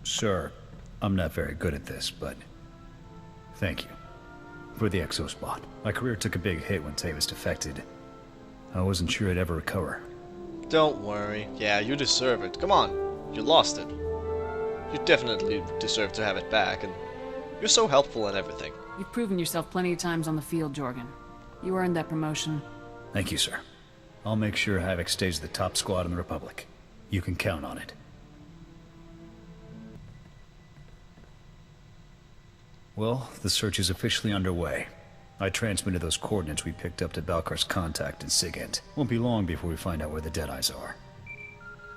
Sir, I'm not very good at this, but thank you for the exospot. My career took a big hit when Tavis defected. I wasn't sure I'd ever recover. Don't worry. Yeah, you deserve it. Come on. You lost it. You definitely deserve to have it back, and you're so helpful and everything. You've proven yourself plenty of times on the field, Jorgen. You earned that promotion. Thank you, sir. I'll make sure Havoc stays the top squad in the Republic. You can count on it. Well, the search is officially underway. I transmitted those coordinates we picked up to Balkar's contact in Sigint. Won't be long before we find out where the Deadeyes are.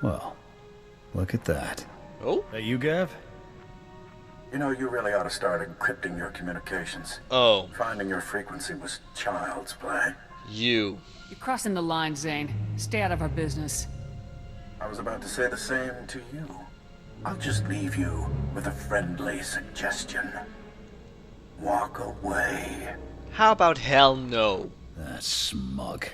Well, look at that. Oh? That you, Gav? You know, you really ought to start encrypting your communications. Oh. Finding your frequency was child's play. You. You're crossing the line, Zane. Stay out of our business. I was about to say the same to you. I'll just leave you with a friendly suggestion. Walk away. How about hell no? That smug.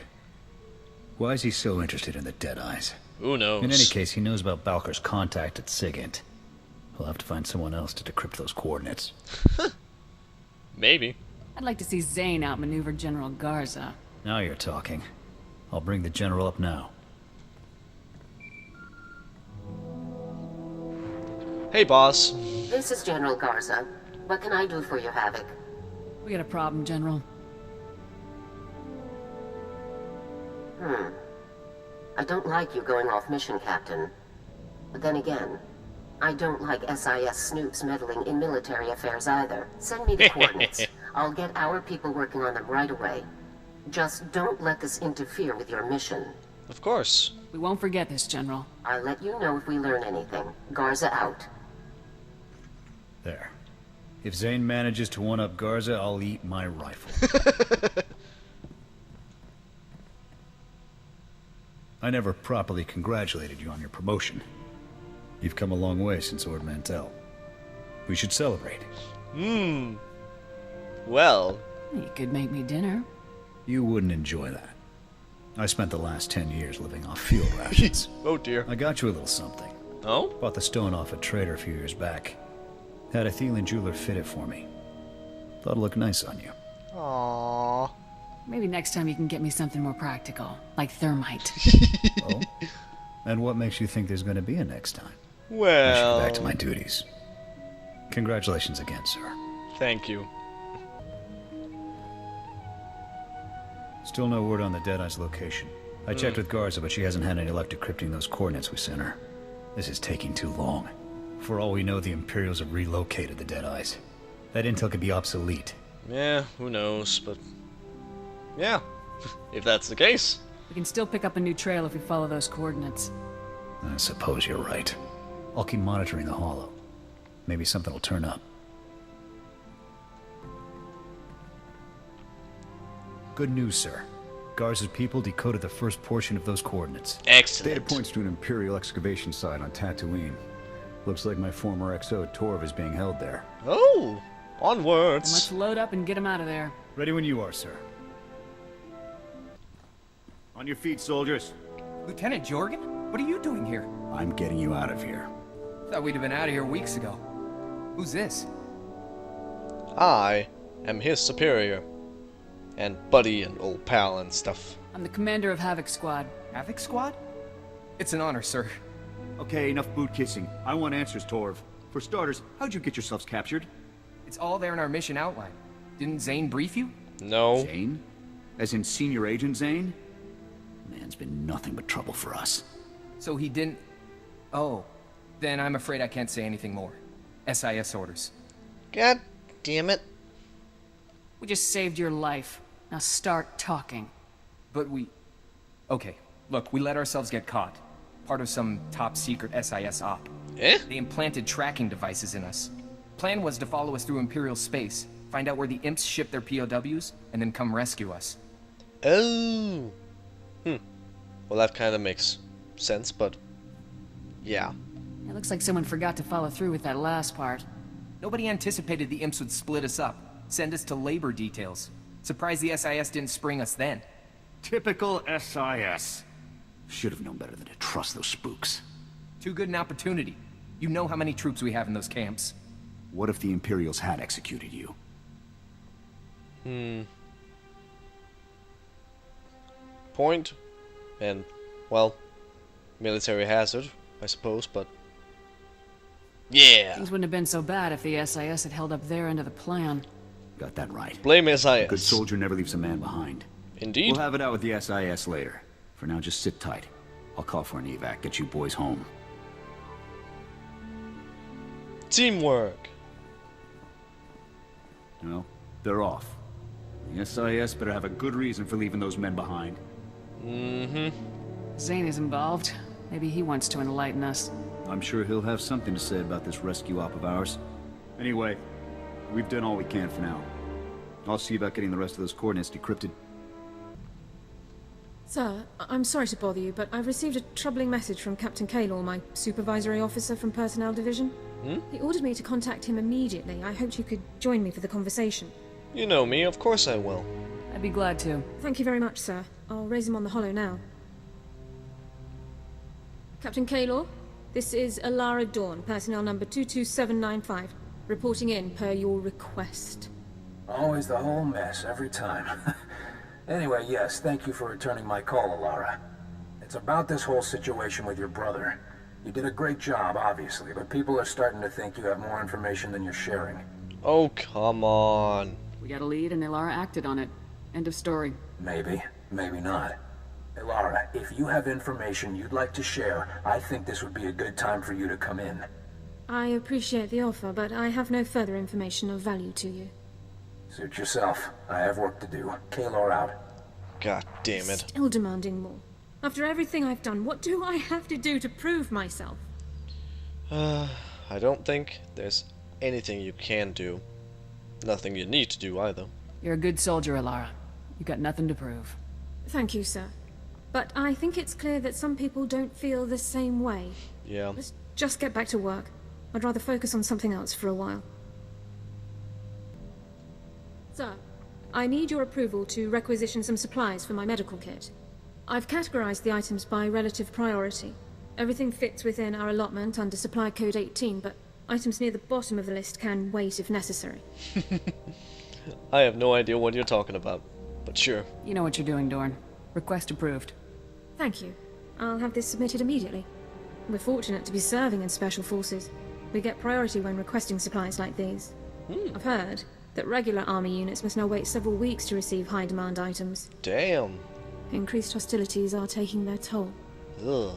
Why is he so interested in the Deadeyes? Who knows? In any case, he knows about Balkar's contact at Sigint. He'll have to find someone else to decrypt those coordinates. Maybe. I'd like to see Zane outmaneuver General Garza. Now you're talking. I'll bring the General up now. Hey, boss. This is General Garza. What can I do for you, Havoc? We got a problem, General. I don't like you going off mission, Captain. But then again, I don't like SIS snoops meddling in military affairs either. Send me the coordinates. I'll get our people working on them right away. Just don't let this interfere with your mission. Of course. We won't forget this, General. I'll let you know if we learn anything. Garza out. There. If Zane manages to one-up Garza, I'll eat my rifle. I never properly congratulated you on your promotion. You've come a long way since Ord Mantell. We should celebrate. Well. You could make me dinner. You wouldn't enjoy that. I spent the last 10 years living off field rations. Oh dear. I got you a little something. Oh? Bought the stone off a trader a few years back. Had a Thelen jeweler fit it for me. Thought it looked nice on you. Aww. Maybe next time you can get me something more practical, like thermite. Oh? And what makes you think there's going to be a next time? I should Well. go back to my duties. Congratulations again, sir. Thank you. Still no word on the Deadeye's location. I checked with Garza, but she hasn't had any luck decrypting those coordinates we sent her. This is taking too long. For all we know, the Imperials have relocated the Deadeyes. That intel could be obsolete. Yeah, who knows, but... yeah, if that's the case. We can still pick up a new trail if we follow those coordinates. I suppose you're right. I'll keep monitoring the Hollow. Maybe something will turn up. Good news, sir. Garza's people decoded the first portion of those coordinates. Data Excellent. points to an Imperial excavation site on Tatooine. Looks like my former XO Torv is being held there. Oh, Then onwards. let's load up and get him out of there. Ready when you are, sir. On your feet, soldiers. Lieutenant Jorgen? What are you doing here? I'm getting you out of here. Thought we'd have been out of here weeks ago. Who's this? I am his superior. And buddy and old pal and stuff. I'm the commander of Havoc Squad. Havoc Squad? It's an honor, sir. Okay, enough boot kissing. I want answers, Torv. For starters, how'd you get yourselves captured? It's all there in our mission outline. Didn't Zane brief you? No. Zane? As in Senior Agent Zane? Man's been nothing but trouble for us. So he didn't... Oh. Then I'm afraid I can't say anything more. SIS orders. God damn it. We just saved your life. Now start talking. But we... Okay, look, we let ourselves get caught. Part of some top-secret SIS op. Eh? They implanted tracking devices in us. Plan was to follow us through Imperial space, find out where the imps ship their POWs, and then come rescue us. Oh. Well, that kind of makes sense, but... yeah. It looks like someone forgot to follow through with that last part. Nobody anticipated the imps would split us up, send us to labor details. Surprised the SIS didn't spring us then. Typical SIS. Should have known better than to trust those spooks. Too good an opportunity. You know how many troops we have in those camps. What if the Imperials had executed you? Point. And, well, military hazard, I suppose, but... Yeah! Things wouldn't have been so bad if the SIS had held up their end of the plan. Got that right. Blame A SIS. good soldier never leaves a man behind. Indeed. We'll have it out with the SIS later. For now, just sit tight. I'll call for an evac, get you boys home. Teamwork. No, they're off. The SIS better have a good reason for leaving those men behind. Zane is involved. Maybe he wants to enlighten us. I'm sure he'll have something to say about this rescue op of ours. Anyway, we've done all we can for now. I'll see about getting the rest of those coordinates decrypted. Sir, I'm sorry to bother you, but I've received a troubling message from Captain Kaylor, my supervisory officer from Personnel Division. He ordered me to contact him immediately. I hoped you could join me for the conversation. You know me, of course I will. I'd be glad to. Thank you very much, sir. I'll raise him on the holo now. Captain Kaylor, this is Alara Dawn, personnel number 22795, reporting in per your request. Always the whole mess, every time. Anyway, yes, thank you for returning my call, Alara. It's about this whole situation with your brother. You did a great job, obviously, but people are starting to think you have more information than you're sharing. Oh, come on. We got a lead and Ilara acted on it. End of story. Maybe, maybe not. Ilara, if you have information you'd like to share, I think this would be a good time for you to come in. I appreciate the offer, but I have no further information of value to you. Suit yourself. I have work to do. Kaylor out. God damn it. Still demanding more. After everything I've done, what do I have to do to prove myself? I don't think there's anything you can do. Nothing you need to do either. You're a good soldier, Ilara. You got nothing to prove. Thank you, sir. But I think it's clear that some people don't feel the same way. Yeah. Let's just get back to work. I'd rather focus on something else for a while. Sir, I need your approval to requisition some supplies for my medical kit. I've categorized the items by relative priority. Everything fits within our allotment under Supply Code 18, but items near the bottom of the list can wait if necessary. I have no idea what you're talking about, but sure. You know what you're doing, Dorn. Request approved. Thank you. I'll have this submitted immediately. We're fortunate to be serving in Special Forces. We get priority when requesting supplies like these. I've heard that regular army units must now wait several weeks to receive high-demand items. Damn. Increased hostilities are taking their toll. Ugh.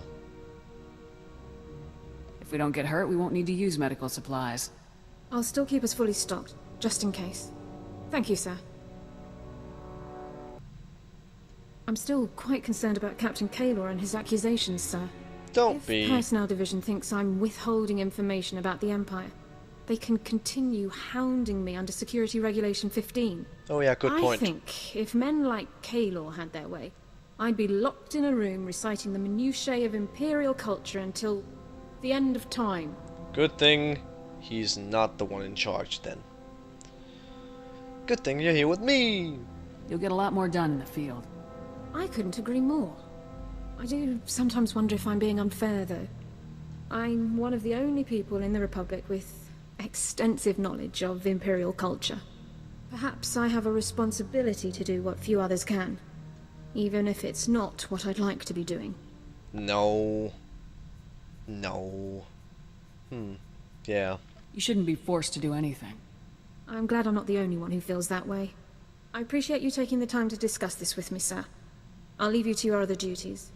If we don't get hurt, we won't need to use medical supplies. I'll still keep us fully stocked, just in case. Thank you, sir. I'm still quite concerned about Captain Kaylor and his accusations, sir. Don't If be. Personnel Division thinks I'm withholding information about the Empire, they can continue hounding me under Security Regulation 15. Oh yeah, good point. I think if men like Kaylor had their way, I'd be locked in a room reciting the minutiae of Imperial culture until the end of time. Good thing he's not the one in charge then. Good thing you're here with me. You'll get a lot more done in the field. I couldn't agree more. I do sometimes wonder if I'm being unfair, though. I'm one of the only people in the Republic with extensive knowledge of Imperial culture. Perhaps I have a responsibility to do what few others can, even if it's not what I'd like to be doing. No. No. Yeah. You shouldn't be forced to do anything. I'm glad I'm not the only one who feels that way. I appreciate you taking the time to discuss this with me, sir. I'll leave you to your other duties.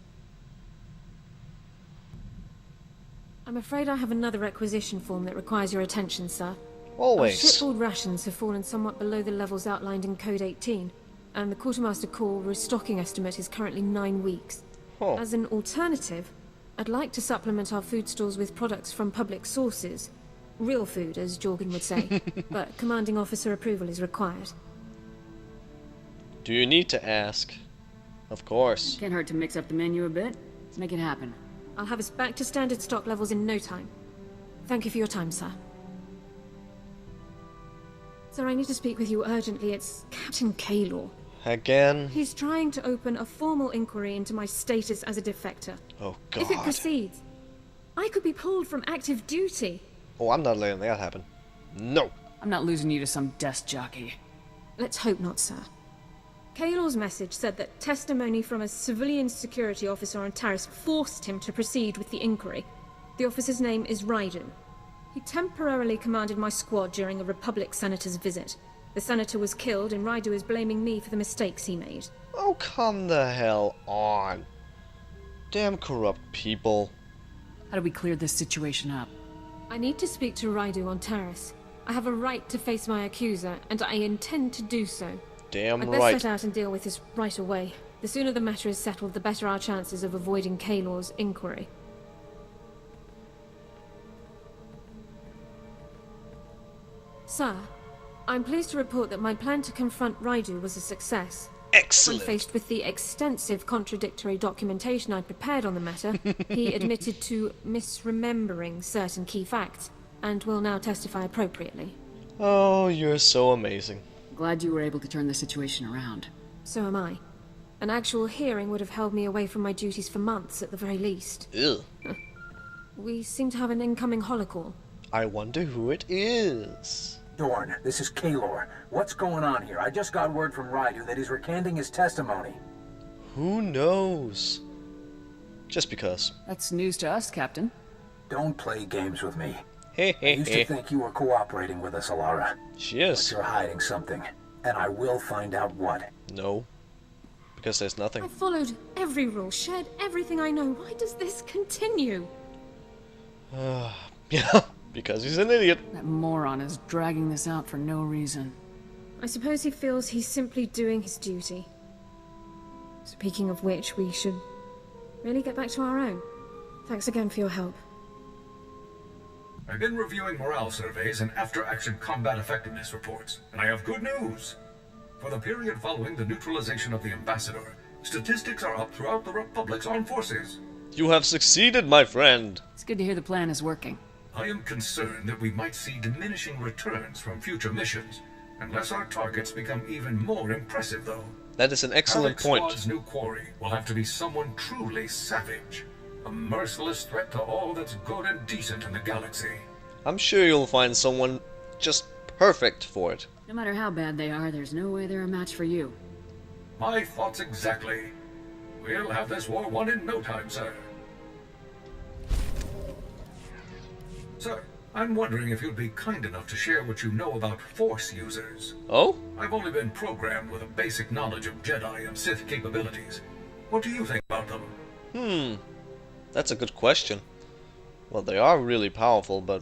I'm afraid I have another requisition form that requires your attention, sir. Always. Our shipboard rations have fallen somewhat below the levels outlined in Code 18, and the Quartermaster Corps restocking estimate is currently 9 weeks. Oh. As an alternative, I'd like to supplement our food stores with products from public sources. Real food, as Jorgen would say, but commanding officer approval is required. Do you need to ask? Of course. Can't hurt to mix up the menu a bit. Make it happen. I'll have us back to standard stock levels in no time. Thank you for your time, sir. Sir, I need to speak with you urgently. It's Captain Kaylor. Again? He's trying to open a formal inquiry into my status as a defector. Oh god. If it proceeds, I could be pulled from active duty. Oh, I'm not letting that happen. No. I'm not losing you to some desk jockey. Let's hope not, sir. Kaylor's message said that testimony from a civilian security officer on Taris forced him to proceed with the inquiry. The officer's name is Raidu. He temporarily commanded my squad during a Republic senator's visit. The senator was killed, and Raidu is blaming me for the mistakes he made. Oh, come the hell on. Damn corrupt people. How do we clear this situation up? I need to speak to Raidu on Taris. I have a right to face my accuser, and I intend to do so. Damn I'd best right. set out and deal with this right away. The sooner the matter is settled, the better our chances of avoiding Kaylor's inquiry. Sir, I'm pleased to report that my plan to confront Raidu was a success. Excellent. When faced with the extensive contradictory documentation I prepared on the matter, he admitted to misremembering certain key facts, and will now testify appropriately. Oh, you're so amazing. Glad you were able to turn the situation around. So am I. An actual hearing would have held me away from my duties for months at the very least. Ew. We seem to have an incoming holocall. I wonder who it is. Dorn, this is Kaylor. What's going on here? I just got word from Raidu that he's recanting his testimony. Who knows? Just because. That's news to us, Captain. Don't play games with me. Hey, I used to think you were cooperating with us, Alara. She But is. you're hiding something, and I will find out what. No. Because there's nothing. I followed every rule, shared everything I know. Why does this continue? Yeah, because he's an idiot. That moron is dragging this out for no reason. I suppose he feels he's simply doing his duty. Speaking of which, we should really get back to our own. Thanks again for your help. I've been reviewing morale surveys and after-action combat effectiveness reports, and I have good news. For the period following the neutralization of the Ambassador, statistics are up throughout the Republic's armed forces. You have succeeded, my friend. It's good to hear the plan is working. I am concerned that we might see diminishing returns from future missions, unless our targets become even more impressive, though. That is an excellent Havoc point. Squad's new quarry will have to be someone truly savage. A merciless threat to all that's good and decent in the galaxy. I'm sure you'll find someone just perfect for it. No matter how bad they are, there's no way they're a match for you. My thoughts exactly. We'll have this war won in no time, sir. Sir, I'm wondering if you'd be kind enough to share what you know about Force users. Oh? I've only been programmed with a basic knowledge of Jedi and Sith capabilities. What do you think about them? That's a good question. Well, they are really powerful, but...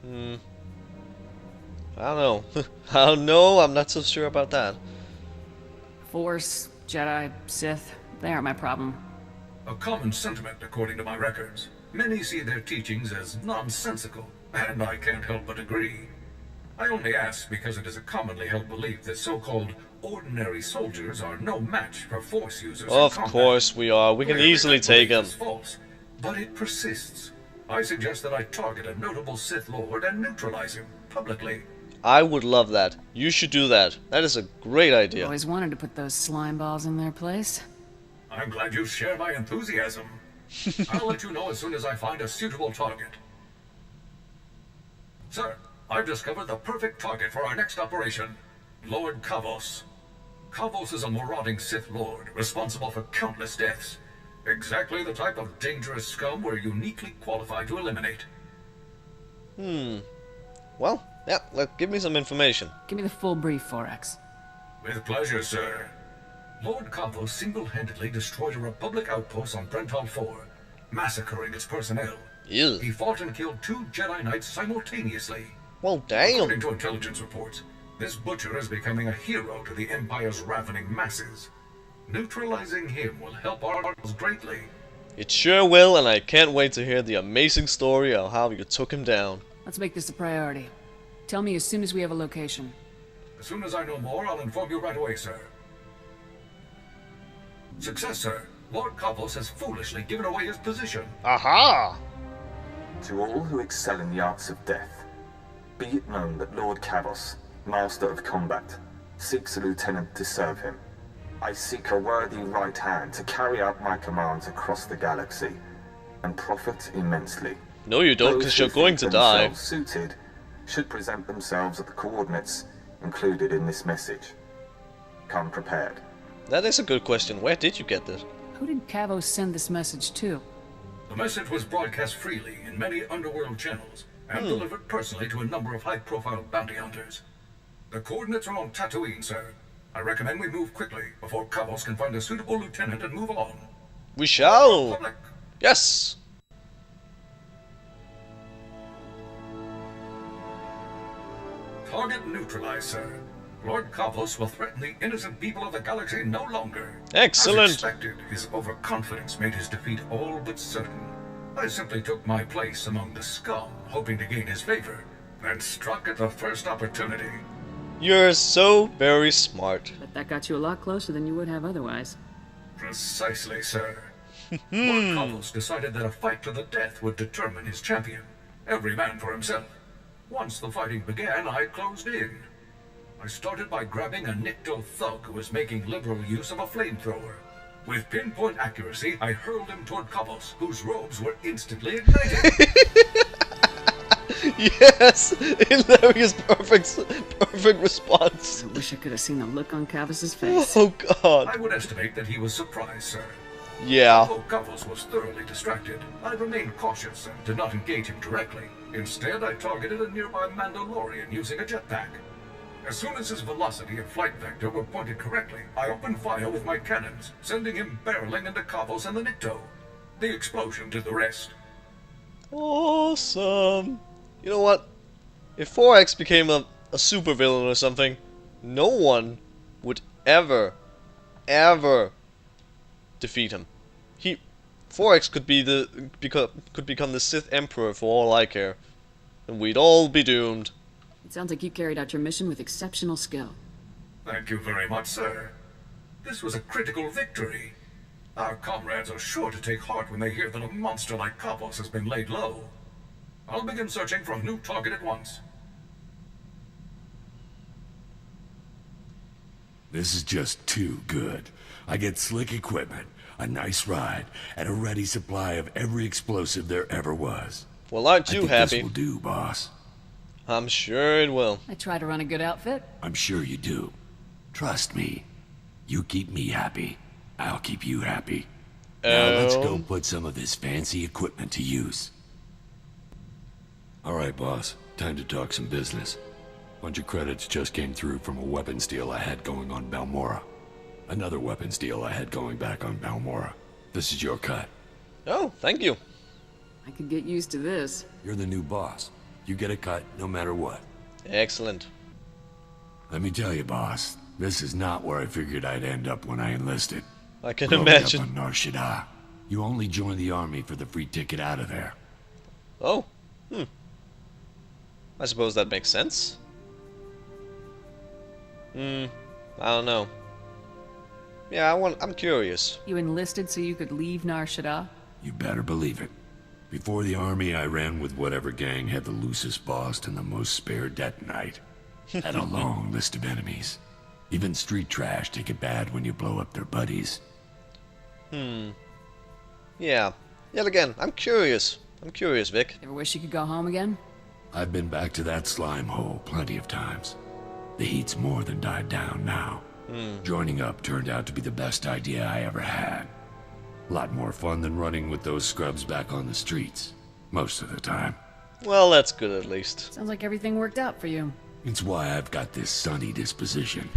I don't know. I don't know, I'm not so sure about that. Force, Jedi, Sith, they aren't my problem. A common sentiment, according to my records. Many see their teachings as nonsensical, and I can't help but agree. I only ask because it is a commonly held belief that so-called ordinary soldiers are no match for Force users. Of in combat. course we are. We can Clearly, easily that take belief him. is false, but it persists. I suggest that I target a notable Sith Lord and neutralize him publicly. I would love that. You should do that. That is a great idea. Always wanted to put those slime balls in their place. I'm glad you share my enthusiasm. I'll let you know as soon as I find a suitable target. Sir, I've discovered the perfect target for our next operation. Lord Kavos. Kavos is a marauding Sith Lord, responsible for countless deaths. Exactly the type of dangerous scum we're uniquely qualified to eliminate. Well, yeah, give me some information. Give me the full brief, Forax. With pleasure, sir. Lord Kavos single-handedly destroyed a Republic outpost on Brental 4, massacring its personnel. Ew. He fought and killed 2 Jedi Knights simultaneously. Well, damn. According to intelligence reports, this butcher is becoming a hero to the Empire's ravening masses. Neutralizing him will help our cause greatly. It sure will, and I can't wait to hear the amazing story of how you took him down. Let's make this a priority. Tell me as soon as we have a location. As soon as I know more, I'll inform you right away, sir. Success, sir. Lord Kavos has foolishly given away his position. Aha! To all who excel in the arts of death, be it known that Lord Kavos, Master of Combat, seeks a lieutenant to serve him. I seek a worthy right hand to carry out my commands across the galaxy. and profit immensely. No, you don't, because you're going to die. Those suited should present themselves at the coordinates included in this message. Come prepared. That is a good question. Where did you get this? Who did Cavo send this message to? The message was broadcast freely in many underworld channels and delivered personally to a number of high-profile bounty hunters. The coordinates are on Tatooine, sir. I recommend we move quickly before Cavos can find a suitable lieutenant and move on. We shall. Public. Yes. Target neutralized, sir. Lord Cavos will threaten the innocent people of the galaxy no longer. Excellent. As expected, his overconfidence made his defeat all but certain. I simply took my place among the scum, hoping to gain his favor, and struck at the first opportunity. You're so very smart. But that got you a lot closer than you would have otherwise. Precisely, sir. Lord Cavos decided that a fight to the death would determine his champion. Every man for himself. Once the fighting began, I closed in. I started by grabbing a Nikto thug who was making liberal use of a flamethrower. With pinpoint accuracy, I hurled him toward Cavos, whose robes were instantly ignited. Yes! Hilarious, perfect response. I wish I could have seen the look on Cavos' face. Oh god. I would estimate that he was surprised, sir. Yeah. Although Cavos was thoroughly distracted, I remained cautious and did not engage him directly. Instead, I targeted a nearby Mandalorian using a jetpack. As soon as his velocity and flight vector were pointed correctly, I opened fire with my cannons, sending him barreling into Cavos and the Nikto. The explosion did the rest. Awesome. You know what? If 4X became a supervillain or something, no one would ever defeat him. 4X could become the Sith Emperor for all I care, and we'd all be doomed. It sounds like you carried out your mission with exceptional skill. Thank you very much, sir. This was a critical victory. Our comrades are sure to take heart when they hear that a monster like Cavos has been laid low. I'll begin searching for a new target at once. This is just too good. I get slick equipment, a nice ride, and a ready supply of every explosive there ever was. Well, aren't you happy? This will do, boss. I'm sure it will. I try to run a good outfit. I'm sure you do. Trust me. You keep me happy, I'll keep you happy. Now let's go put some of this fancy equipment to use. Alright, boss. Time to talk some business. Bunch of credits just came through from a weapons deal I had going on Balmorra. Another weapons deal I had going back on Balmorra. This is your cut. Oh, thank you. I could get used to this. You're the new boss. You get a cut no matter what. Excellent. Let me tell you, boss, this is not where I figured I'd end up when I enlisted. I can Growing imagine. up on Nar Shaddaa, you only joined the army for the free ticket out of there. Oh, I suppose that makes sense. I don't know. Yeah, I'm curious. You enlisted so you could leave Nar Shaddaa? You better believe it. Before the army, I ran with whatever gang had the loosest boss and the most spare detonite. Had a long list of enemies. Even street trash take it bad when you blow up their buddies. Yeah. Yet again, I'm curious. I'm curious, Vic. Ever wish you could go home again? I've been back to that slime hole plenty of times. The heat's more than died down now. Joining up turned out to be the best idea I ever had. A lot more fun than running with those scrubs back on the streets. Most of the time. Well, that's good at least. Sounds like everything worked out for you. It's why I've got this sunny disposition.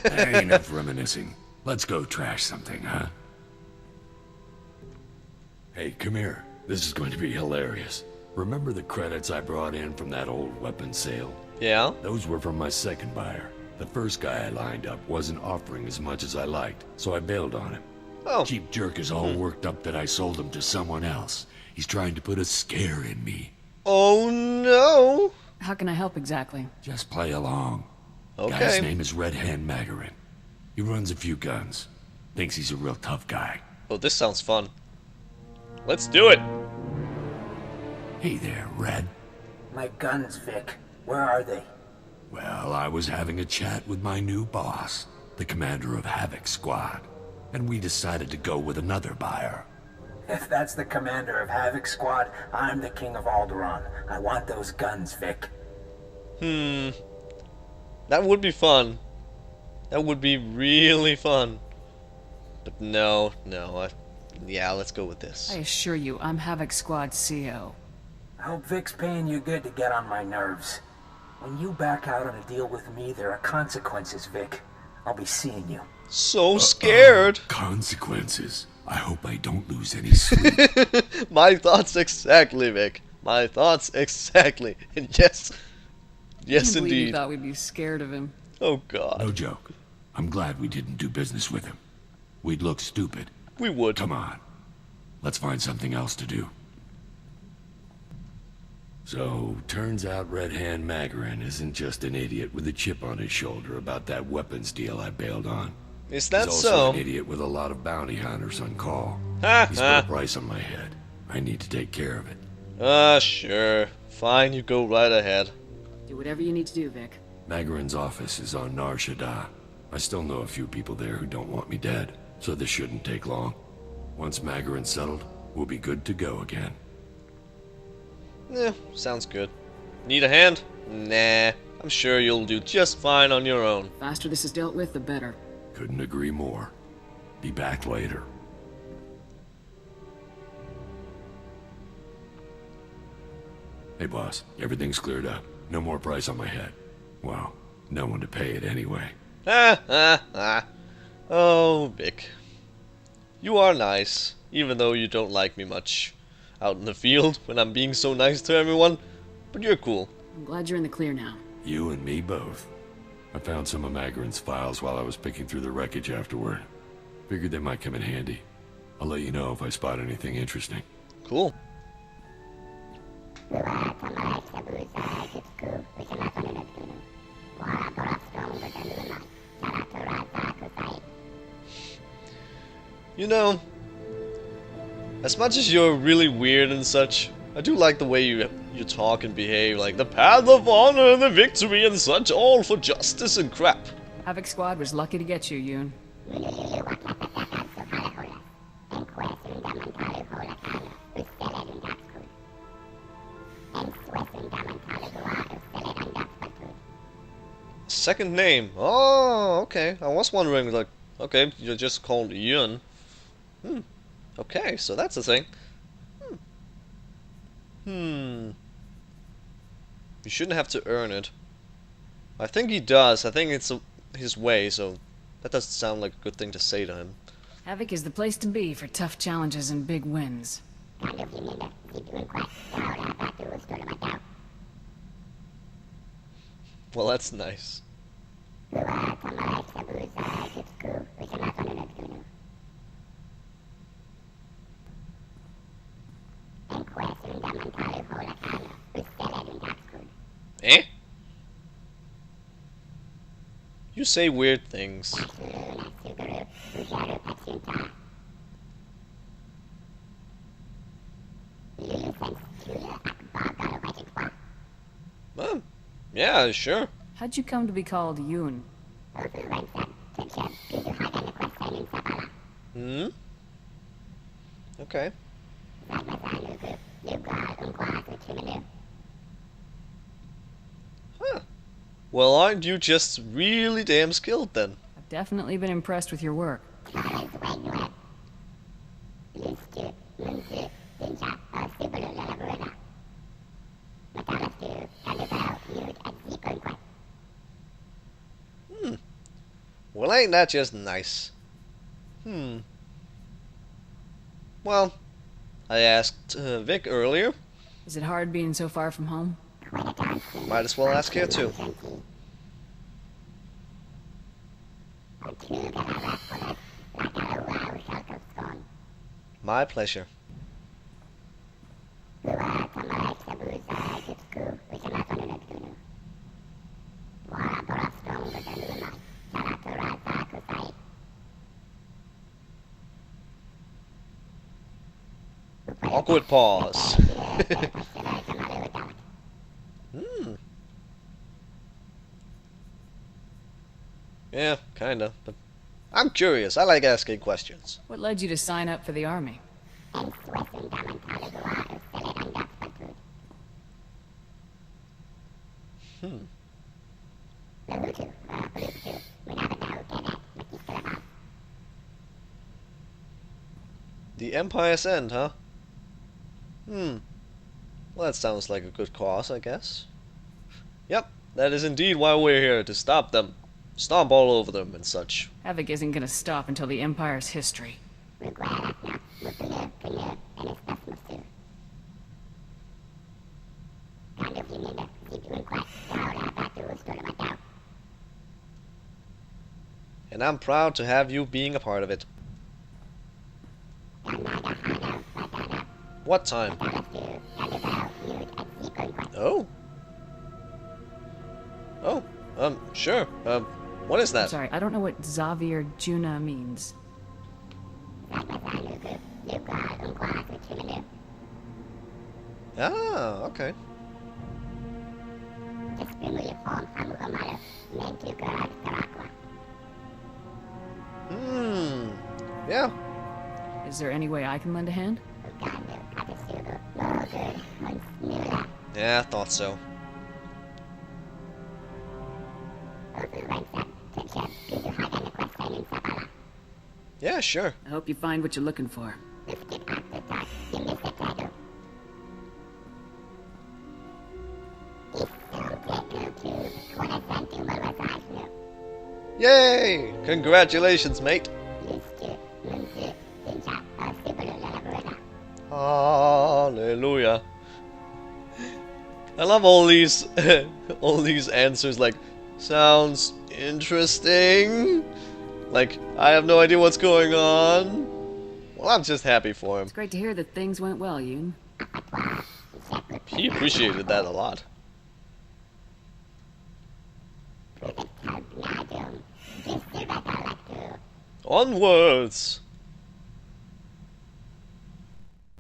Enough reminiscing. Let's go trash something, huh? Hey, come here. This is going to be hilarious. Remember the credits I brought in from that old weapons sale? Yeah? Those were from my second buyer. The first guy I lined up wasn't offering as much as I liked, so I bailed on him. Oh. Cheap jerk is all worked up that I sold him to someone else. He's trying to put a scare in me. Oh no! How can I help exactly? Just play along. Okay. Guy's name is Red Hand Magarin. He runs a few guns. Thinks he's a real tough guy. Oh, this sounds fun. Let's do it! Hey there, Red. My guns, Vic. Where are they? Well, I was having a chat with my new boss, the commander of Havoc Squad, and we decided to go with another buyer. If that's the commander of Havoc Squad, I'm the king of Alderaan. I want those guns, Vic. That would be fun. That would be really fun. But no. Yeah, let's go with this. I assure you, I'm Havoc Squad CO. I hope Vic's paying you good to get on my nerves. When you back out on a deal with me, there are consequences, Vic. I'll be seeing you. So scared. Consequences. I hope I don't lose any sleep. My thoughts exactly, Vic. My thoughts exactly. And yes I can't believe indeed. you thought we'd be scared of him. Oh God. No joke. I'm glad we didn't do business with him. We'd look stupid. We would. Come on. Let's find something else to do. So, turns out Red Hand Magarin isn't just an idiot with a chip on his shoulder about that weapons deal I bailed on. Is that He's also so? an idiot with a lot of bounty hunters on call. Ha He's put a price on my head. I need to take care of it. Sure. Fine, you go right ahead. Do whatever you need to do, Vic. Magarin's office is on Nar Shaddaa. I still know a few people there who don't want me dead, so this shouldn't take long. Once Magarin's settled, we'll be good to go again. Sounds good. Need a hand? Nah. I'm sure you'll do just fine on your own. The faster this is dealt with, the better. Couldn't agree more. Be back later. Hey boss, everything's cleared up. No more price on my head. Well, no one to pay it anyway. Oh, Vic. You are nice, even though you don't like me much out in the field when I'm being so nice to everyone. But you're cool. I'm glad you're in the clear now. You and me both. I found some of Magarin's files while I was picking through the wreckage afterward. Figured they might come in handy. I'll let you know if I spot anything interesting. Cool. You know, as much as you're really weird and such, I do like the way you talk and behave, like the path of honor and the victory and such, all for justice and crap. Havoc Squad was lucky to get you, Yoon. Second name. Oh, okay. I was wondering, like, okay, you're just called Yun. Okay, so that's a thing. You shouldn't have to earn it. I think he does. I think it's his way, so that doesn't sound like a good thing to say to him. Havoc is the place to be for tough challenges and big wins. Well, that's nice. Eh? You say weird things. Yeah, sure. How'd you come to be called Yoon? Okay. Huh. Well, aren't you just really damn skilled then? I've definitely been impressed with your work. Well, ain't that just nice? Well, I asked Vic earlier. Is it hard being so far from home? Might as well ask here too. My pleasure. Awkward pause. Yeah, kinda, but I'm curious. I like asking questions. What led you to sign up for the army? The Empire's End, huh? Well, that sounds like a good cause, I guess. Yep, that is indeed why we're here, to stop them. Stomp all over them and such. Havoc isn't gonna stop until the Empire's history. And I'm proud to have you being a part of it. What time? Oh. Oh, sure. What is that? I'm sorry, I don't know what Xavier Juna means. Ah, okay. Yeah. Is there any way I can lend a hand? Yeah, I thought so. Yeah, sure. I hope you find what you're looking for. Yay! Congratulations, mate. Hallelujah. I love all these all these answers, like, sounds interesting. Like, I have no idea what's going on. Well, I'm just happy for him. It's great to hear that things went well, Yoon. He appreciated that a lot. Onwards!